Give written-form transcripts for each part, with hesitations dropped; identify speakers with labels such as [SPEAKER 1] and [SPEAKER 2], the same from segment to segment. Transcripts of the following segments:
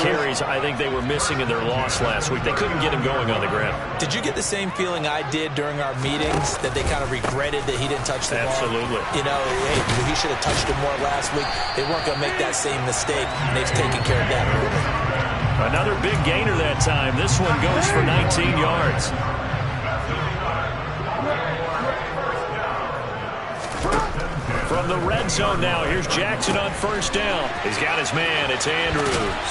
[SPEAKER 1] carries I think they were missing in their loss last week. They couldn't get him going on the ground.
[SPEAKER 2] Did you get the same feeling I did during our meetings, that they kind of regretted that he didn't touch the ball?
[SPEAKER 1] Absolutely.
[SPEAKER 2] You know, hey, he should have touched it more last week. They weren't going to make that same mistake, and they've taken care of that early.
[SPEAKER 1] Another big gainer that time. This one goes for 19 yards. From the red zone now, here's Jackson on first down. He's got his man. It's Andrews.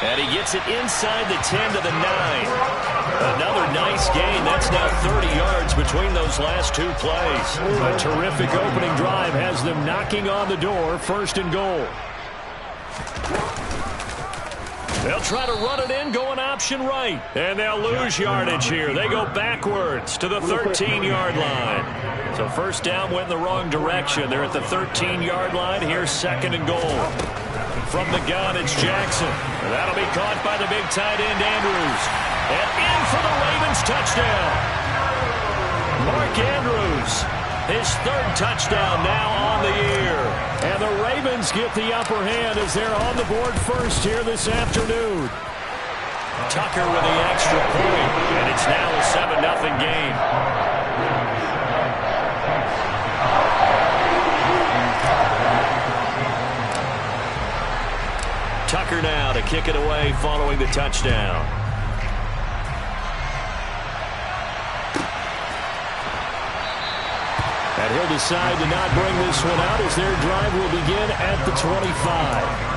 [SPEAKER 1] And he gets it inside the 10 to the 9. Another nice gain. That's now 30 yards between those last two plays. A terrific opening drive has them knocking on the door. First and goal. They'll try to run it in, going option right. And they'll lose yardage here. They go backwards to the 13-yard line. So first down went in the wrong direction. They're at the 13-yard line. Here's second and goal. From the gun, it's Jackson. And that'll be caught by the big tight end, Andrews. And in for the Ravens touchdown. Mark Andrews, his third touchdown now on the year. And the Ravens get the upper hand as they're on the board first here this afternoon. Tucker with the extra point, and it's now a 7-0 game. Tucker now to kick it away following the touchdown. And he'll decide to not bring this one out as their drive will begin at the 25.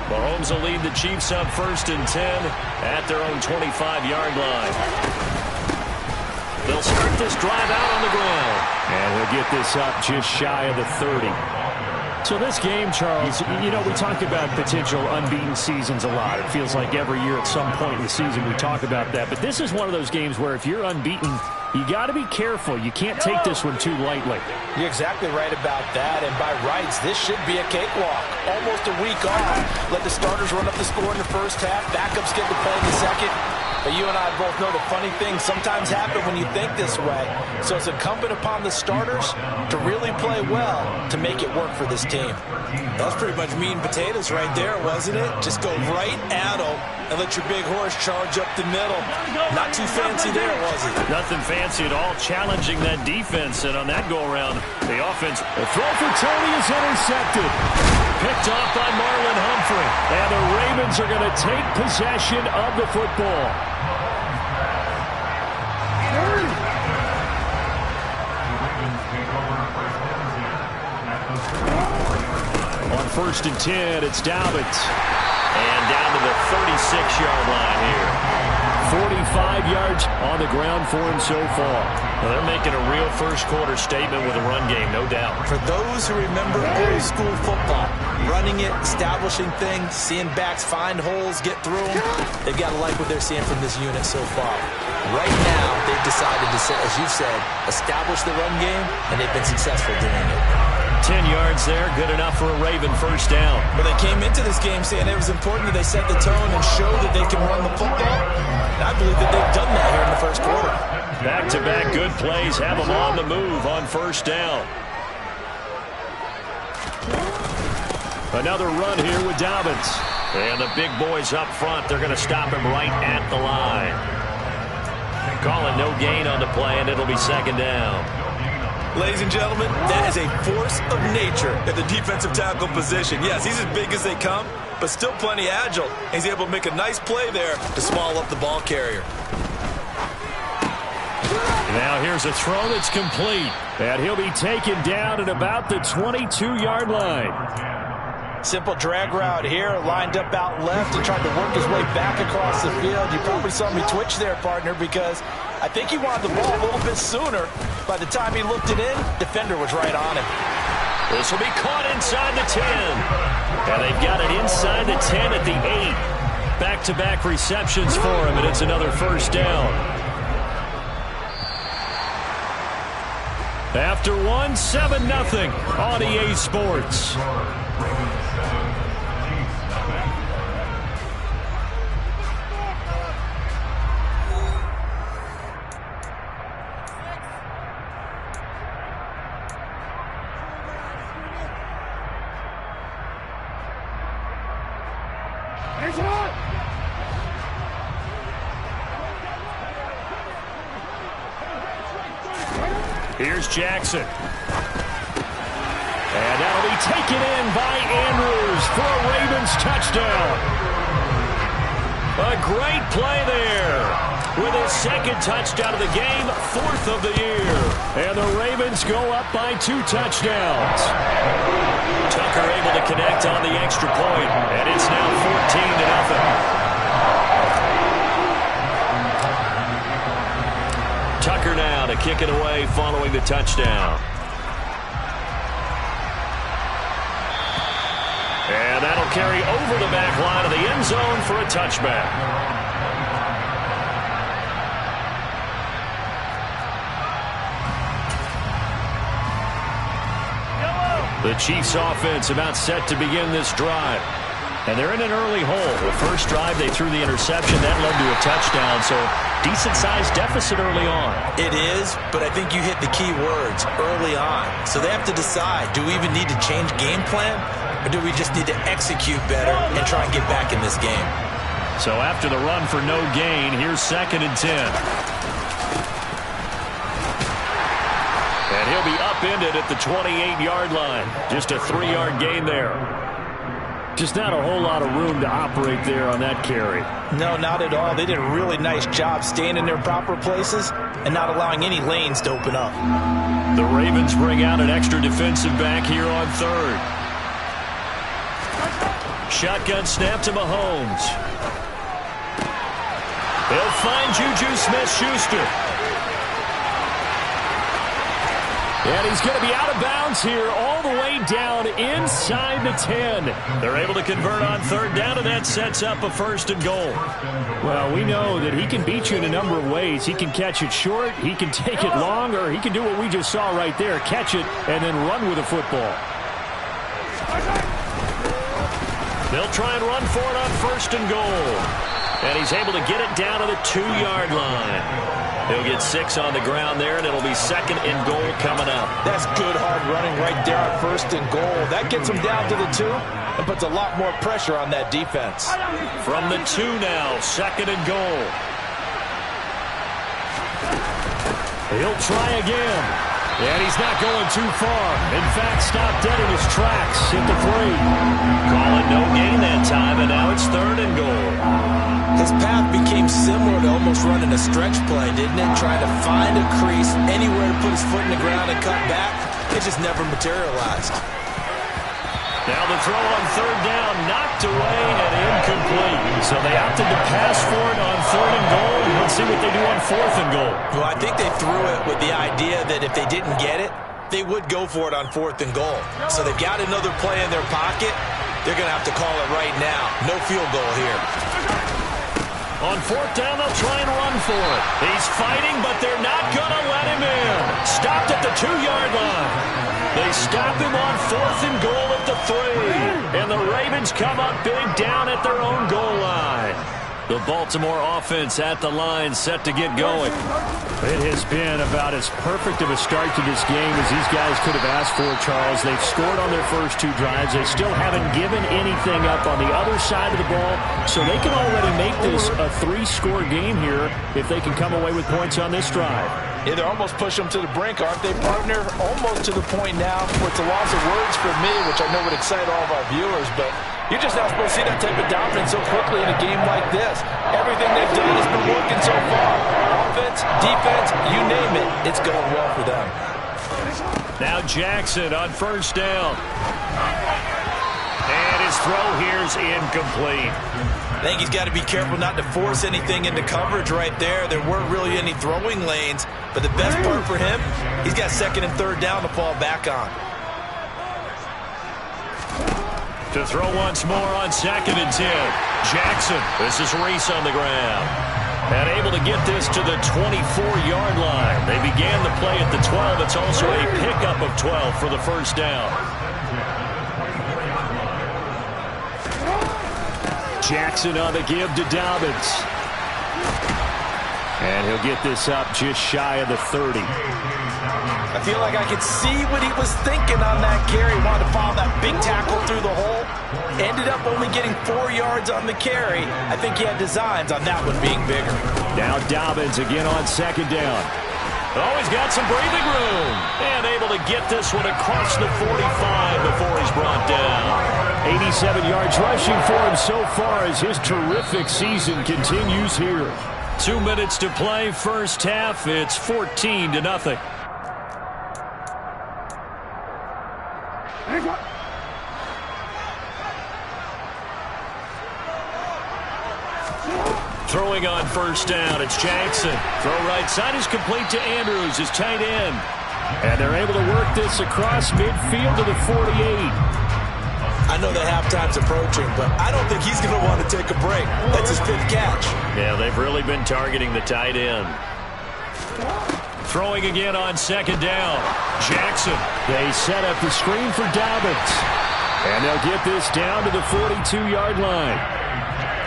[SPEAKER 1] Mahomes will lead the Chiefs up first and 10 at their own 25-yard line. They'll start this drive out on the ground. And he'll get this up just shy of the 30. So this game, Charles, you know, we talk about potential unbeaten seasons a lot. It feels like every year at some point in the season we talk about that. But this is one of those games where if you're unbeaten, you got to be careful. You can't take this one too lightly.
[SPEAKER 2] You're exactly right about that. And by rights, this should be a cakewalk. Almost a week off. Let the starters run up the score in the first half. Backups get to play in the second. But you and I both know the funny things sometimes happen when you think this way. So it's incumbent upon the starters to really play well to make it work for this team. That was pretty much meat and potatoes right there, wasn't it? Just go right at them and let your big horse charge up the middle. Not too fancy there, was it?
[SPEAKER 1] Nothing fancy at all. Challenging that defense. And on that go-around, the offense. The throw for Tony is intercepted. Picked off by Marlon Humphrey. And the Ravens are going to take possession of the football. On first and 10, it's Dobbins. And down to the 36-yard line here. 45 yards on the ground for him so far. Well, they're making a real first-quarter statement with a run game, no doubt.
[SPEAKER 2] For those who remember old-school football, running it, establishing things, seeing backs find holes, get through them, they've got to like what they're seeing from this unit so far. Right now, they've decided to, as you said, establish the run game, and they've been successful doing it.
[SPEAKER 1] 10 yards there, good enough for a Raven first down.
[SPEAKER 2] But they came into this game saying it was important that they set the tone and show that they can run the football. And I believe that they've done that here in the first quarter.
[SPEAKER 1] Back-to-back good plays have them on the move on first down. Another run here with Dobbins. And the big boys up front, they're going to stop him right at the line. Calling no gain on the play, and it'll be second down.
[SPEAKER 2] Ladies and gentlemen, that is a force of nature at the defensive tackle position. Yes, he's as big as they come, but still plenty agile. He's able to make a nice play there to small up the ball carrier.
[SPEAKER 1] Now here's a throw that's complete. And he'll be taken down at about the 22-yard line.
[SPEAKER 2] Simple drag route here, lined up out left and tried to work his way back across the field. You probably saw me twitch there, partner, because I think he wanted the ball a little bit sooner. By the time he looked it in, defender was right on him.
[SPEAKER 1] This will be caught inside the 10. And they've got it inside the 10 at the 8. Back-to-back receptions for him, and it's another first down. After one, 7-0 on EA Sports. Here's Jackson. And that'll be taken in by Andrews for a Ravens touchdown. A great play there. With his second touchdown of the game, 4th of the year. And the Ravens go up by 2 touchdowns. Tucker able to connect on the extra point, and it's now 14-0. Tucker now to kick it away following the touchdown. And that'll carry over the back line of the end zone for a touchback. The Chiefs offense about set to begin this drive. And they're in an early hole. The first drive, they threw the interception. That led to a touchdown, so decent-sized deficit early on.
[SPEAKER 2] It is, but I think you hit the key words, early on. So they have to decide, do we even need to change game plan, or do we just need to execute better and try and get back in this game?
[SPEAKER 1] So after the run for no gain, here's 2nd and 10. And he'll be upended at the 28-yard line. Just a 3-yard gain there. Just not a whole lot of room to operate there on that carry.
[SPEAKER 2] No, not at all. They did a really nice job staying in their proper places and not allowing any lanes to open up.
[SPEAKER 1] The Ravens bring out an extra defensive back here on 3rd. Shotgun snap to Mahomes. They'll find Juju Smith-Schuster. And he's going to be out of bounds here all the way down inside the 10. They're able to convert on 3rd down, and that sets up a 1st and goal.
[SPEAKER 3] Well, we know that he can beat you in a number of ways. He can catch it short, he can take it long, or he can do what we just saw right there, catch it and then run with the football.
[SPEAKER 1] They'll try and run for it on 1st and goal. And he's able to get it down to the 2-yard line. He'll get 6 on the ground there, and it'll be 2nd and goal coming up.
[SPEAKER 2] That's good hard running right there on 1st and goal. That gets him down to the 2 and puts a lot more pressure on that defense.
[SPEAKER 1] From the 2 now, 2nd and goal. He'll try again. And he's not going too far. In fact, stopped dead in his tracks at the 3. Call it no gain that time, and now it's 3rd and goal.
[SPEAKER 2] His path became similar to almost running a stretch play, didn't it? Trying to find a crease, anywhere to put his foot in the ground and cut back. It just never materialized.
[SPEAKER 1] Now the throw on 3rd down, knocked away and incomplete. So they opted to pass for it on 3rd and goal. Let's see what they do on 4th and goal.
[SPEAKER 2] Well, I think they threw it with the idea that if they didn't get it, they would go for it on 4th and goal. So they've got another play in their pocket. They're going to have to call it right now. No field goal here.
[SPEAKER 1] On 4th down, they'll try and run for it. He's fighting, but they're not going to let him in. Stopped at the 2-yard line. They stop him on 4th and goal at the 3. And the Ravens come up big down at their own goal line. The Baltimore offense at the line, set to get going.
[SPEAKER 3] It has been about as perfect of a start to this game as these guys could have asked for, Charles. They've scored on their first 2 drives. They still haven't given anything up on the other side of the ball, so they can already make this a 3-score game here if they can come away with points on this drive.
[SPEAKER 2] Yeah, they're almost pushing them to the brink, aren't they, partner? Almost to the point now where it's a loss of words for me, which I know would excite all of our viewers, but you're just not supposed to see that type of dominance so quickly in a game like this. Everything they've done has been working so far. Offense, defense, you name it, it's going well for them.
[SPEAKER 1] Now Jackson on 1st down. And his throw here's incomplete.
[SPEAKER 2] I think he's got to be careful not to force anything into coverage right there. There weren't really any throwing lanes, but the best part for him, he's got 2nd and 3rd down to fall back on.
[SPEAKER 1] To throw once more on 2nd and 10. Jackson, this is Reese on the ground. And able to get this to the 24-yard line. They began the play at the 12. It's also a pickup of 12 for the 1st down.
[SPEAKER 3] Jackson on the give to Dobbins. And he'll get this up just shy of the 30.
[SPEAKER 2] I feel like I could see what he was thinking on that carry. Wanted to follow that big tackle through the hole. Ended up only getting 4 yards on the carry. I think he had designs on that one being bigger.
[SPEAKER 3] Now Dobbins again on 2nd down.
[SPEAKER 1] Oh, he's got some breathing room. And able to get this one across the 45 before he's brought down.
[SPEAKER 3] 87 yards rushing for him so far as his terrific season continues here.
[SPEAKER 1] 2 minutes to play, first half. It's 14-0. Throwing on first down, it's Jackson. Throw right side is complete to Andrews, his tight end.
[SPEAKER 3] And they're able to work this across midfield to the 48.
[SPEAKER 2] I know that halftime's approaching, but I don't think he's going to want to take a break. That's his 5th catch.
[SPEAKER 1] Yeah, they've really been targeting the tight end. Throwing again on second down. Jackson.
[SPEAKER 3] They set up the screen for Dobbins. And they'll get this down to the 42-yard line.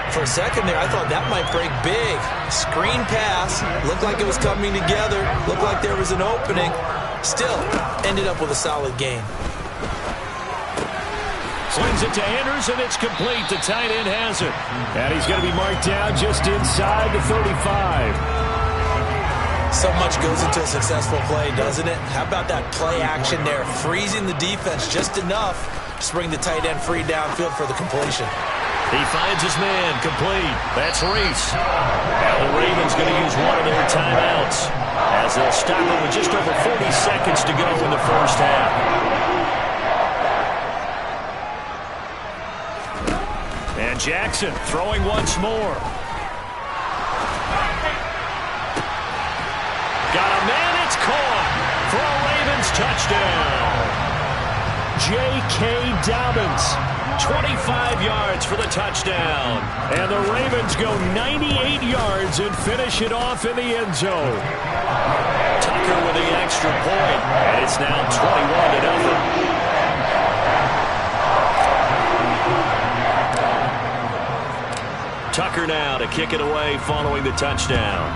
[SPEAKER 2] For a second there, I thought that might break big. Screen pass. Looked like it was coming together. Looked like there was an opening. Still, ended up with a solid gain.
[SPEAKER 1] Swings it to Andrews, and it's complete. The tight end has it.
[SPEAKER 3] And he's going to be marked down just inside the 35.
[SPEAKER 2] So much goes into a successful play, doesn't it? How about that play action there? Freezing the defense just enough to bring the tight end free downfield for the completion.
[SPEAKER 1] He finds his man, complete. That's Reese. Now the Ravens going to use one of their timeouts as they'll stop it with just over 40 seconds to go in the first half. And Jackson throwing once more. Got a man, it's caught for a Ravens touchdown.
[SPEAKER 3] J.K. Dobbins.
[SPEAKER 1] 25 yards for the touchdown.
[SPEAKER 3] And the Ravens go 98 yards and finish it off in the end zone.
[SPEAKER 1] Tucker with the extra point. And it's now 21-0. Tucker now to kick it away following the touchdown.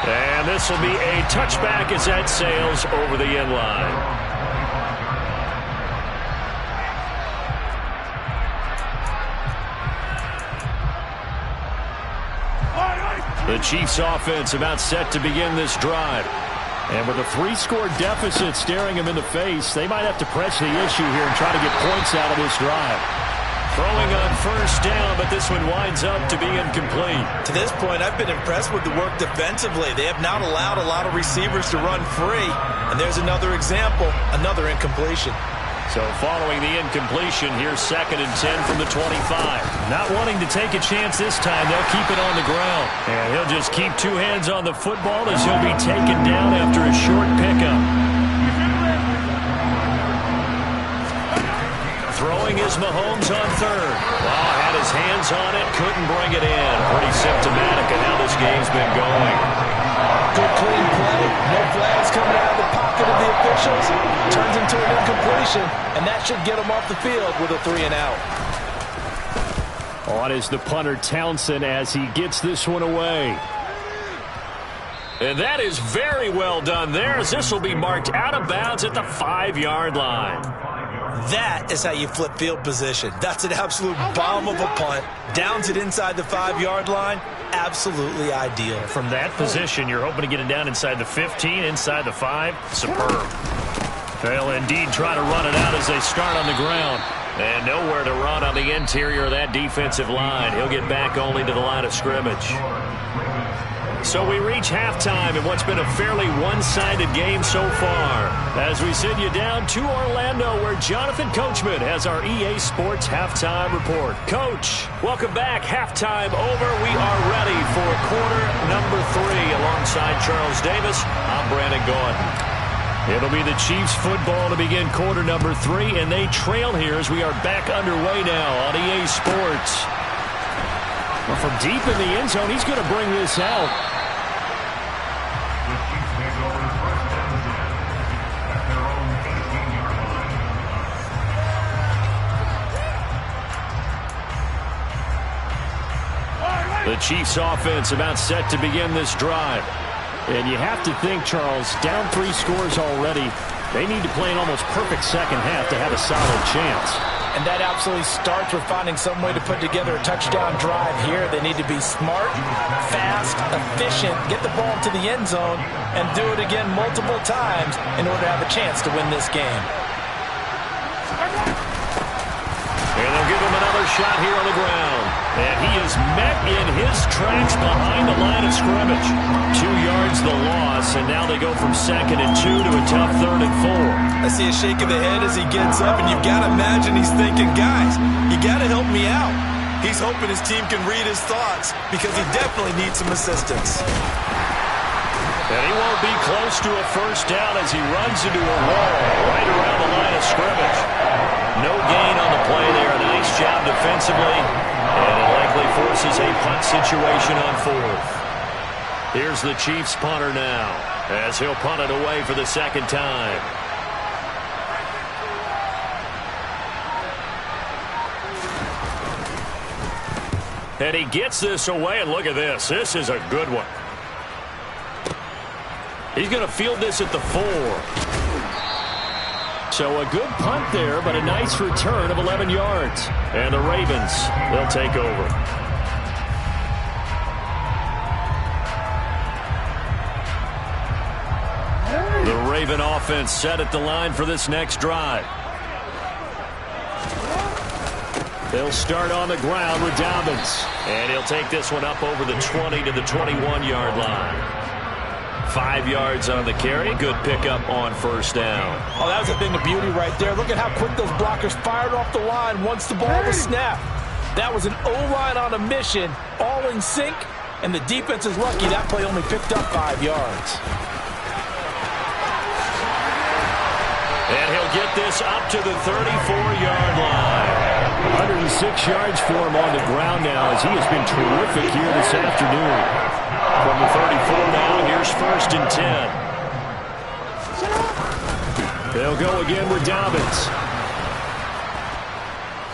[SPEAKER 1] And this will be a touchback as that sails over the end line. The Chiefs offense about set to begin this drive. And with a 3-score deficit staring them in the face, they might have to press the issue here and try to get points out of this drive. Throwing on first down, but this one winds up to be incomplete.
[SPEAKER 2] To this point, I've been impressed with the work defensively. They have not allowed a lot of receivers to run free. And there's another example, another incompletion.
[SPEAKER 1] So following the incompletion, here's 2nd and 10 from the 25. Not wanting to take a chance this time, they'll keep it on the ground. And he'll just keep 2 hands on the football as he'll be taken down after a short pickup. Throwing is Mahomes on 3rd. Well, had his hands on it, couldn't bring it in. Pretty symptomatic of how this game's been going.
[SPEAKER 2] Good clean play. No flags coming out of the pocket of the officials. Turns into an incompletion, and that should get him off the field with a 3-and-out.
[SPEAKER 3] On is the punter Townsend as he gets this one away.
[SPEAKER 1] And that is very well done there as this will be marked out of bounds at the 5-yard line.
[SPEAKER 2] That is how you flip field position. That's an absolute bomb of a punt. Downs it inside the 5-yard line. Absolutely ideal.
[SPEAKER 1] From that position, you're hoping to get it down inside the 15, inside the 5. Superb. They'll indeed try to run it out as they start on the ground. And nowhere to run on the interior of that defensive line. He'll get back only to the line of scrimmage. So we reach halftime in what's been a fairly one-sided game so far. As we send you down to Orlando, where Jonathan Coachman has our EA Sports Halftime Report. Coach, welcome back. Halftime over. We are ready for quarter number 3. Alongside Charles Davis, I'm Brandon Gaudin. It'll be the Chiefs football to begin quarter number 3, and they trail here as we are back underway now on EA Sports.
[SPEAKER 3] Well, from deep in the end zone, he's going to bring this out.
[SPEAKER 1] The Chiefs offense about set to begin this drive.
[SPEAKER 3] And you have to think, Charles, down 3 scores already. They need to play an almost perfect second half to have a solid chance.
[SPEAKER 2] And that absolutely starts with finding some way to put together a touchdown drive here. They need to be smart, fast, efficient, get the ball to the end zone, and do it again multiple times in order to have a chance to win this game.
[SPEAKER 1] And they'll give him another shot here on the ground. And he is met in his tracks behind the line of scrimmage. 2 yards the loss, and now they go from 2nd and 2 to a tough 3rd and 4.
[SPEAKER 2] I see a shake of the head as he gets up, and you've got to imagine he's thinking, guys, you got to help me out. He's hoping his team can read his thoughts because he definitely needs some assistance.
[SPEAKER 1] And he won't be close to a first down as he runs into a wall right around the line of scrimmage. No gain on the play there. A nice job defensively. And it likely forces a punt situation on 4th. Here's the Chiefs punter now as he'll punt it away for the 2nd time. And he gets this away, and look at this. This is a good one. He's going to field this at the 4. So a good punt there, but a nice return of 11 yards. And the Ravens, they'll take over. The Raven offense set at the line for this next drive. They'll start on the ground with Dobbins. And he'll take this one up over the 20 to the 21-yard line. 5 yards on the carry. Good pickup on first down.
[SPEAKER 2] Oh, that was a thing of beauty right there. Look at how quick those blockers fired off the line once the ball was snapped. That was an O-line on a mission, all in sync, and the defense is lucky that play only picked up 5 yards.
[SPEAKER 1] And he'll get this up to the 34-yard line.
[SPEAKER 3] 106 yards for him on the ground now as he has been terrific here this afternoon.
[SPEAKER 1] From the 34 now, here's 1st and 10. They'll go again with Dobbins.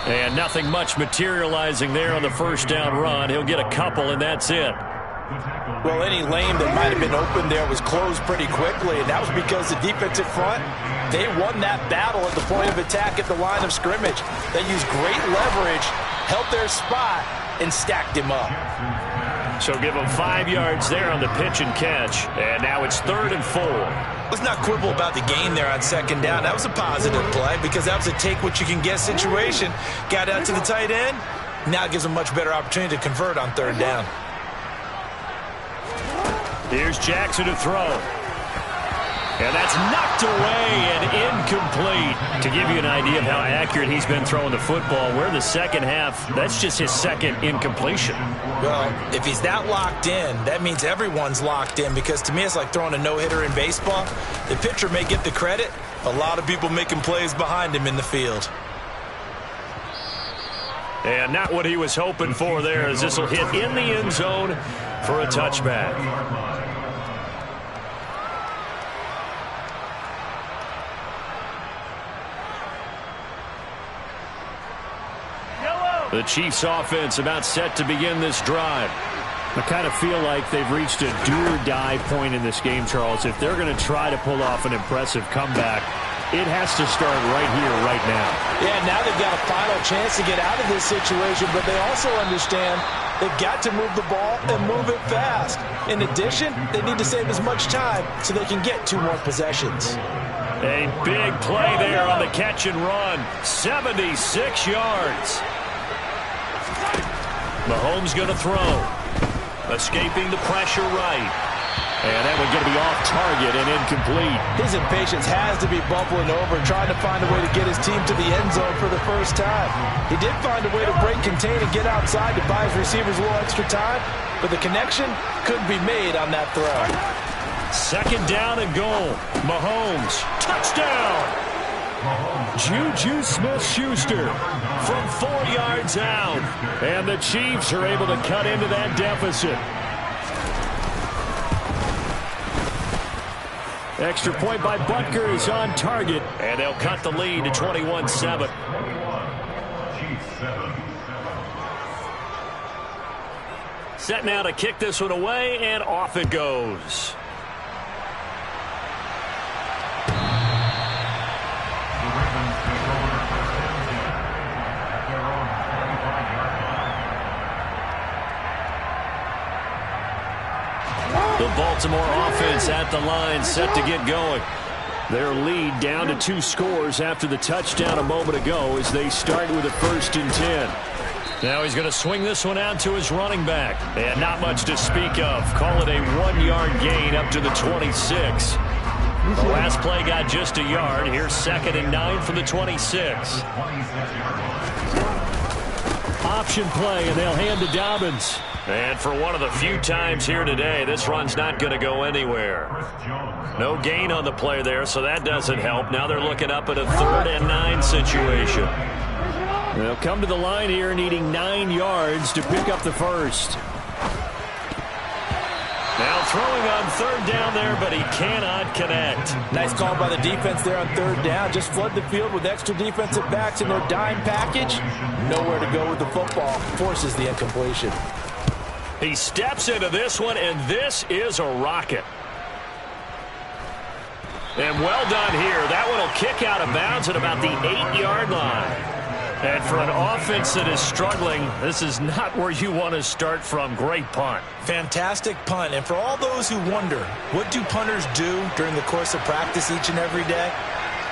[SPEAKER 1] And nothing much materializing there on the first down run. He'll get a couple, and that's it.
[SPEAKER 2] Well, any lane that might have been open there was closed pretty quickly, and that was because the defensive front, they won that battle at the point of attack at the line of scrimmage. They used great leverage, held their spot, and stacked him up.
[SPEAKER 1] So give him 5 yards there on the pitch and catch. And now it's 3rd and 4.
[SPEAKER 2] Let's not quibble about the gain there on 2nd down. That was a positive play because that was a take-what-you-can-get situation. Got out to the tight end. Now it gives them a much better opportunity to convert on 3rd down.
[SPEAKER 1] Here's Jackson to throw. And that's knocked away and incomplete. To give you an idea of how accurate he's been throwing the football, we're in the second half. That's just his 2nd incompletion.
[SPEAKER 2] Well, if he's that locked in, that means everyone's locked in because to me it's like throwing a no-hitter in baseball. The pitcher may get the credit. A lot of people making plays behind him in the field.
[SPEAKER 1] And not what he was hoping for there as this will hit in the end zone for a touchback. The Chiefs offense about set to begin this drive.
[SPEAKER 3] I kind of feel like they've reached a do-or-die point in this game, Charles. If they're going to try to pull off an impressive comeback, it has to start right here, right now.
[SPEAKER 2] Yeah, now they've got a final chance to get out of this situation, but they also understand they've got to move the ball and move it fast. In addition, they need to save as much time so they can get 2 more possessions.
[SPEAKER 1] A big play there on the catch and run. 76 yards. Mahomes going to throw. Escaping the pressure right. And that one going to be off target and incomplete.
[SPEAKER 2] His impatience has to be bubbling over, trying to find a way to get his team to the end zone for the first time. He did find a way to break contain and get outside to buy his receivers a little extra time, but the connection couldn't be made on that throw.
[SPEAKER 1] 2nd down and goal. Mahomes, touchdown! Juju Smith-Schuster from 4 yards out. And the Chiefs are able to cut into that deficit. Extra point by Butker is on target. And they'll cut the lead to 21-7. Set now to kick this one away, and off it goes. The Baltimore offense at the line, set to get going.
[SPEAKER 3] Their lead down to 2 scores after the touchdown a moment ago as they start with a 1st and 10.
[SPEAKER 1] Now he's going to swing this one out to his running back. And not much to speak of. Call it a 1-yard gain up to the 26. The last play got just a yard. Here's 2nd and 9 for the 26.
[SPEAKER 3] Option play, and they'll hand to Dobbins.
[SPEAKER 1] And for one of the few times here today, this run's not going to go anywhere. No gain on the play there, so that doesn't help. Now they're looking up at a 3rd and 9 situation.
[SPEAKER 3] They'll come to the line here needing 9 yards to pick up the first.
[SPEAKER 1] Now throwing on 3rd down there, but he cannot connect.
[SPEAKER 2] Nice call by the defense there on 3rd down. Just flood the field with extra defensive backs in their dime package. Nowhere to go with the football. Forces the incompletion.
[SPEAKER 1] He steps into this one, and this is a rocket. And well done here. That one will kick out of bounds at about the 8-yard line. And for an offense that is struggling, this is not where you want to start from. Great punt.
[SPEAKER 2] Fantastic punt. And for all those who wonder, what do punters do during the course of practice each and every day?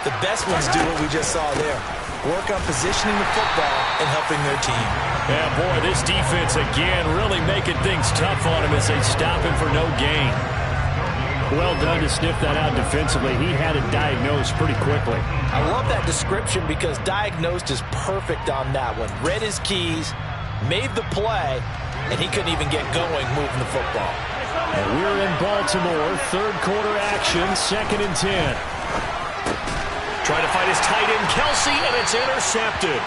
[SPEAKER 2] The best ones do what we just saw there. Work on positioning the football and helping their team.
[SPEAKER 1] Yeah, boy, this defense again really making things tough on him as they stop him for no gain.
[SPEAKER 3] Well done to sniff that out defensively. He had it diagnosed pretty quickly.
[SPEAKER 2] I love that description because diagnosed is perfect on that one. Read his keys, made the play, and he couldn't even get going moving the football.
[SPEAKER 3] And we're in Baltimore. 3rd quarter action, 2nd and 10.
[SPEAKER 1] Trying to find his tight end, Kelsey, and it's intercepted.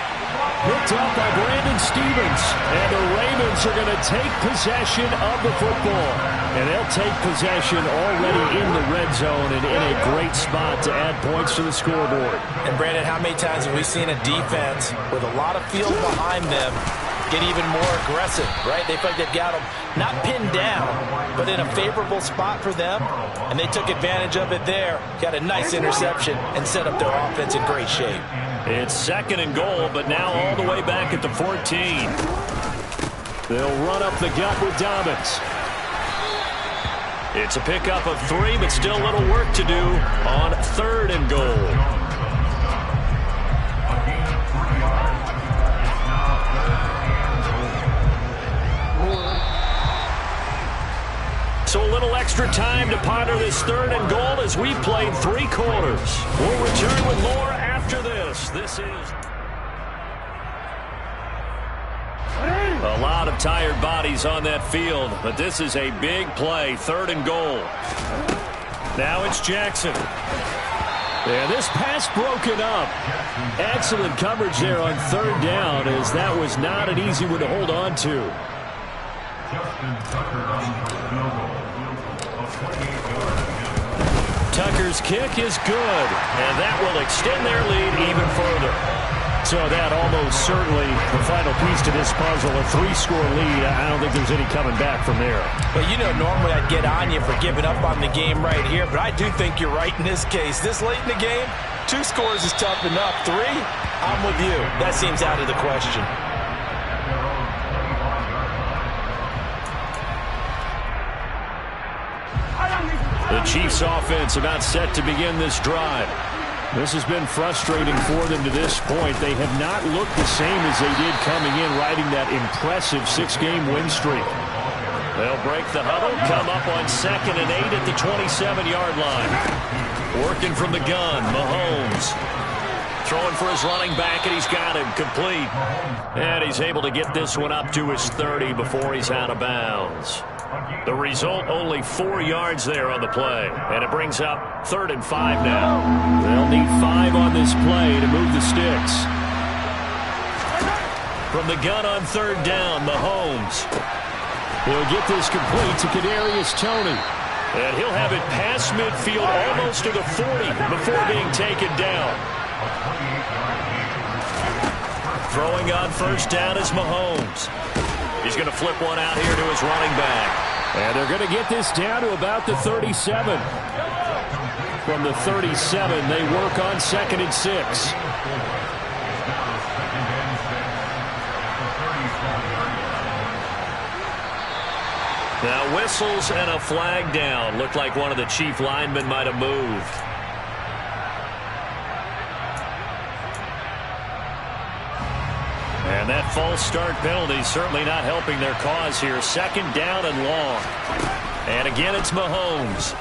[SPEAKER 3] Picked up by Brandon Stevens. And the Ravens are going to take possession of the football. And they'll take possession already in the red zone and in a great spot to add points to the scoreboard.
[SPEAKER 2] And, Brandon, how many times have we seen a defense with a lot of field behind them get even more aggressive, right? They feel like they've got them not pinned down, but in a favorable spot for them, and they took advantage of it there, got a nice interception, and set up their offense in great shape.
[SPEAKER 1] It's 2nd and goal, but now all the way back at the 14.
[SPEAKER 3] They'll run up the gut with Dobbins.
[SPEAKER 1] It's a pickup of 3, but still a little work to do on 3rd and goal. So a little extra time to ponder this 3rd and goal as we've played 3 quarters. We'll return with more after this. This is a lot of tired bodies on that field, but this is a big play, 3rd and goal. Now it's Jackson.
[SPEAKER 3] Yeah, this pass broken up. Excellent coverage there on 3rd down, as that was not an easy one to hold on to.
[SPEAKER 1] Tucker's kick is good, and that will extend their lead even further.
[SPEAKER 3] So that almost certainly the final piece to this puzzle, a 3-score lead. I don't think there's any coming back from there.
[SPEAKER 2] Well, you know, normally I'd get on you for giving up on the game right here, but I do think you're right in this case. This late in the game, 2 scores is tough enough. 3, I'm with you. That seems out of the question.
[SPEAKER 1] The Chiefs offense about set to begin this drive.
[SPEAKER 3] This has been frustrating for them to this point. They have not looked the same as they did coming in, riding that impressive 6-game win streak.
[SPEAKER 1] They'll break the huddle, come up on 2nd and 8 at the 27-yard line. Working from the gun, Mahomes. Throwing for his running back, and he's got him complete. And he's able to get this one up to his 30 before he's out of bounds. The result, only 4 yards there on the play. And it brings up 3rd and 5 now.
[SPEAKER 3] They'll need 5 on this play to move the sticks.
[SPEAKER 1] From the gun on 3rd down, Mahomes.
[SPEAKER 3] He'll get this complete to Kadarius Toney.
[SPEAKER 1] And he'll have it past midfield almost to the 40 before being taken down. Throwing on 1st down is Mahomes. He's going to flip one out here to his running back.
[SPEAKER 3] And they're going to get this down to about the 37. From the 37, they work on 2nd and 6.
[SPEAKER 1] Now whistles and a flag down. Looked like one of the Chief linemen might have moved. And that false start penalty certainly not helping their cause here. Second down and long. And again, it's Mahomes.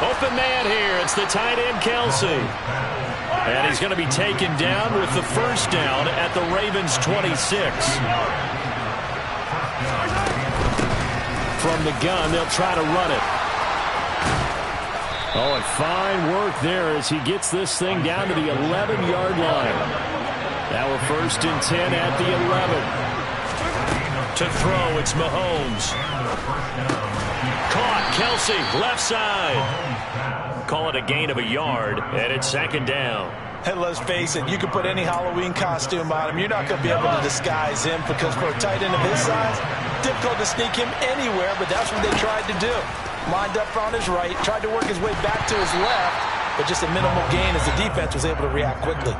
[SPEAKER 1] Open man here. It's the tight end, Kelsey. And he's going to be taken down with the first down at the Ravens' 26. From the gun, they'll try to run it. Oh, and fine work there as he gets this thing down to the 11-yard line. Now we're first and 10 at the 11. To throw, it's Mahomes. Caught, Kelsey, left side. Call it a gain of a yard, and it's second down.
[SPEAKER 2] Hey, let's face it, you can put any Halloween costume on him. You're not going to be able to disguise him because for a tight end of his size, difficult to sneak him anywhere, but that's what they tried to do. Lined up on his right, tried to work his way back to his left, but just a minimal gain as the defense was able to react quickly.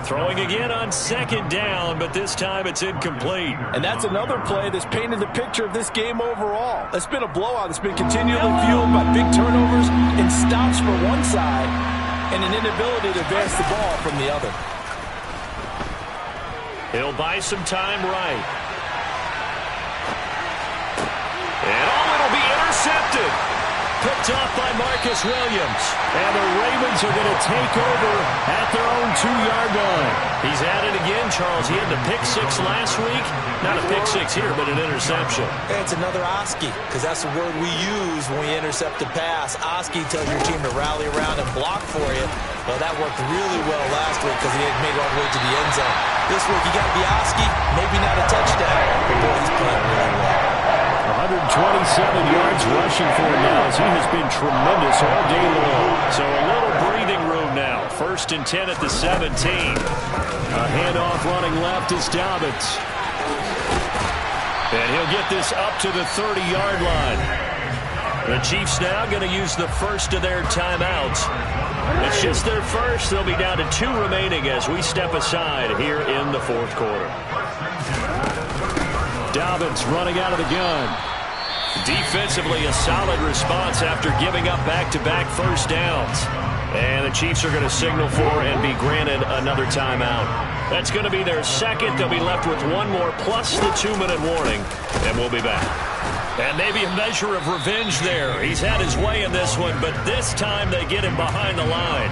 [SPEAKER 1] Throwing again on second down, but this time it's incomplete.
[SPEAKER 2] And that's another play that's painted the picture of this game overall. It's been a blowout that's been continually fueled by big turnovers and stops for one side and an inability to advance the ball from the other.
[SPEAKER 1] He'll buy some time right. And it'll be intercepted. Picked off by Marcus Williams. And the Ravens are going to take over at their own 2-yard line. He's at it again, Charles. He had the pick six last week. Not a pick six here, but an interception.
[SPEAKER 2] Hey, it's another Oski, because that's the word we use when we intercept a pass. Oski tells your team to rally around and block for you. Well, that worked really well last week because he had made it all the way to the end zone. This week, you got to be Oski, maybe not a touchdown, but boy, he's playing really well.
[SPEAKER 3] 127 yards rushing for him now as he has been tremendous all day long.
[SPEAKER 1] So a little breathing room now. First and 10 at the 17.
[SPEAKER 3] A handoff running left is Dobbins.
[SPEAKER 1] And he'll get this up to the 30-yard line. The Chiefs now going to use the first of their timeouts. It's just their first. They'll be down to 2 remaining as we step aside here in the fourth quarter.
[SPEAKER 3] Dobbins running out of the gun.
[SPEAKER 1] Defensively, a solid response after giving up back-to-back first downs. And the Chiefs are going to signal for and be granted another timeout. That's going to be their second. They'll be left with one more plus the 2-minute warning, and we'll be back. And maybe a measure of revenge there. He's had his way in this one, but this time they get him behind the line.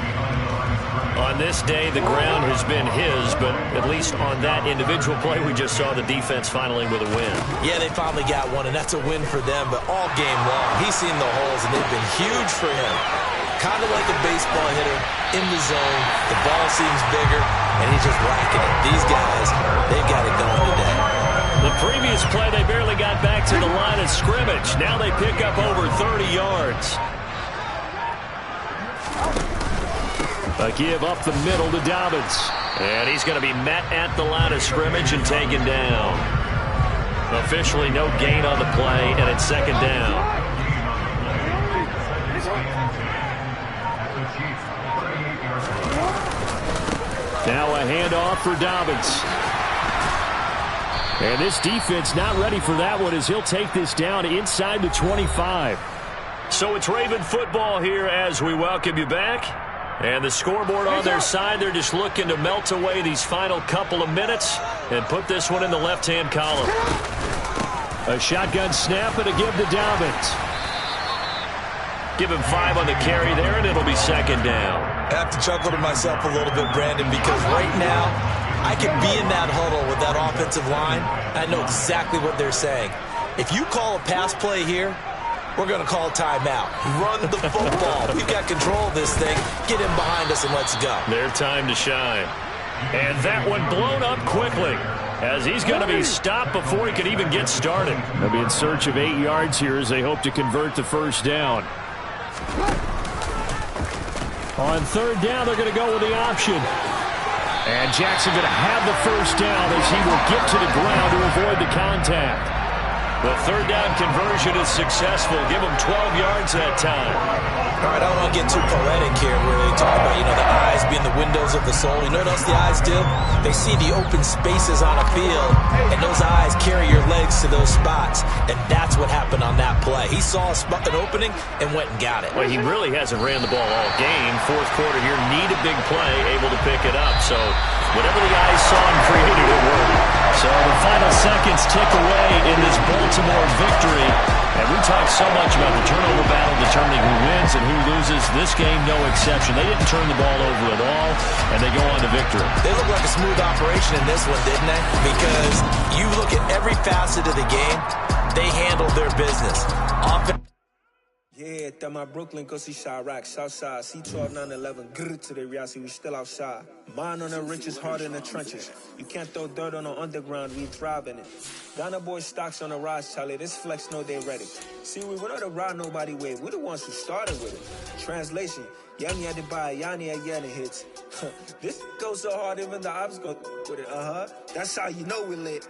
[SPEAKER 1] On this day, the ground has been his, but at least on that individual play, we just saw the defense finally with a win.
[SPEAKER 2] Yeah, they finally got one, and that's a win for them, but all game long, he's seen the holes, and they've been huge for him. Kind of like a baseball hitter in the zone. The ball seems bigger, and he's just racking it. These guys, they've got it going today.
[SPEAKER 1] The previous play, they barely got back to the line of scrimmage. Now they pick up over 30 yards.
[SPEAKER 3] A give up the middle to Dobbins.
[SPEAKER 1] And he's going to be met at the line of scrimmage and taken down. Officially no gain on the play, and it's second down.
[SPEAKER 3] Now a handoff for Dobbins. And this defense not ready for that one as he'll take this down inside the 25.
[SPEAKER 1] So it's Raven football here as we welcome you back. And the scoreboard on their side, they're just looking to melt away these final couple of minutes and put this one in the left-hand column.
[SPEAKER 3] A shotgun snap and a give to Dobbins.
[SPEAKER 1] Give him 5 on the carry there, and it'll be second down.
[SPEAKER 2] I have to chuckle to myself a little bit, Brandon, because right now I could be in that huddle with that offensive line. I know exactly what they're saying. If you call a pass play here, we're going to call a timeout. Run the football. We've got control of this thing. Get him behind us and let's go.
[SPEAKER 1] Their time to shine. And that one blown up quickly as he's going to be stopped before he could even get started.
[SPEAKER 3] They'll be in search of 8 yards here as they hope to convert the first down. On third down, they're going to go with the option. And Jackson going to have the first down as he will get to the ground to avoid the contact.
[SPEAKER 1] The third down conversion is successful. Give them 12 yards that time.
[SPEAKER 2] All right, I don't want to get too poetic here where they talk about, the eyes being the windows of the soul. You know what else the eyes do? They see the open spaces on a field, and those eyes carry your legs to those spots, and that's what happened on that play. He saw an opening and went and got it.
[SPEAKER 1] Well, he really hasn't ran the ball all game. Fourth quarter here, need a big play, able to pick it up. So whatever the eyes saw and created, it worked. So the final seconds tick away in this Baltimore victory. And we talk so much about the turnover battle determining who wins and who loses. This game, no exception. They didn't turn the ball over at all, and they go on to victory.
[SPEAKER 2] They look like a smooth operation in this one, didn't they? Because you look at every facet of the game, they handled their business.
[SPEAKER 4] Yeah, that my Brooklyn go see Chirac, Southside, C12, 911, grrr to the Riasi, we still outside. Mine on the riches, hard in the trenches. You can't throw dirt on the underground, we thrive in it. Ghana boys stocks on the rise, Charlie, this flex know they ready. See, we went on the ride nobody wave, we the ones who started with it. Translation, Yami had to buy, Yanni at Yanni hits. This goes so hard, even the ops go with it, That's how you know we lit.